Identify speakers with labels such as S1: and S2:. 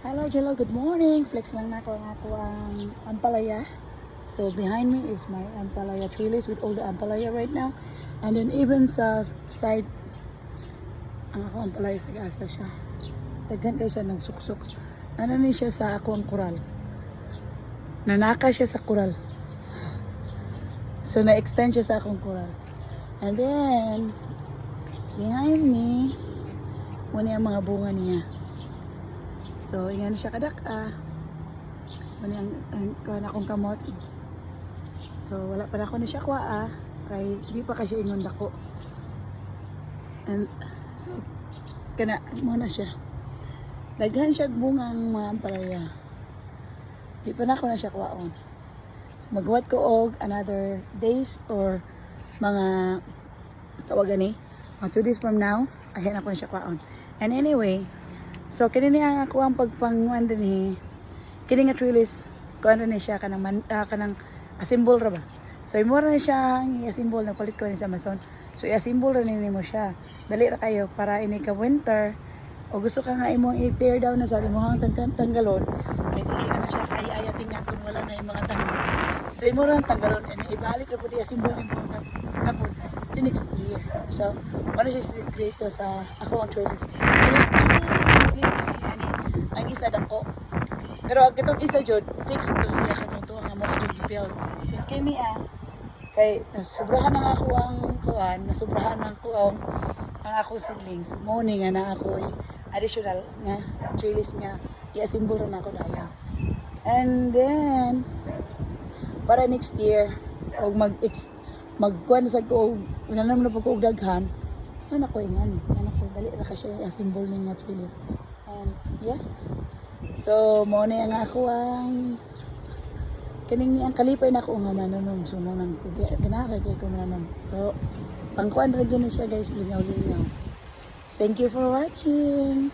S1: Hello, hello, good morning. Flex lang na ako ang ampalaya. So behind me is my ampalaya trellis with all the ampalaya right now. And then even sa side, ang ako ampalaya sa gasa siya. Taghan kayo siya ng suksok. Ano ni siya sa ako ang koral. Nanaka siya sa koral. So na-extend siya sa akong koral. And then, behind me, muna ang mga bunga niya. So, ingan siya kadak-a. Muna ang akong kamot. So, wala pa na ako na siya kwa kay di pa kasi ingon dako. And, so, kana, muna siya. Daghan siya bungang mga ampalaya. Di pa na ako na siya kwaon. So, magwat ko og another days or mga tawagan ni. 2 days from now, ayan ako na siya kwaon. And anyway, so kini niya ako ang pagpanguan din ni kini nga trellis ko ano ni siya kanang asimbol ra ba. So imo ra ni siya i-asimbol nagpalit ko ni sa Amazon. So i-asimbol ra ni mo siya. Dali ra kayo para ini ka winter o gusto ka nga imong i-tear down na sa imong tanggalon. Kay dili na siya kay ayating nga kung wala na yung mga tanom. So imo ra tanggalon and ibalik ra pud i-asimbol nimo na po the next year. So ano siya secreto sa ako ang trellis. Ang isa dako. Pero ang itong isa jud fixed to siya katong nga mo jud build. Kay mi kay nasubrahan na ako ang kuan, nasubrahan na ako ang ako seedlings. Morning nga na ako additional nga trellis nga i-assemble na ako daya. And then para next year og magkuan sa ko nanam na pag daghan ana ko ingan ana ko dali ra ka siya i-assemble ning nga trellis. And yeah. So, mo na nga ako ang kaning ang kalipay na ako nga mananom. So, mo nang ginara kay ko mananom. So, pangkuan ra gyud siya guys, lingaw-lingaw. Thank you for watching.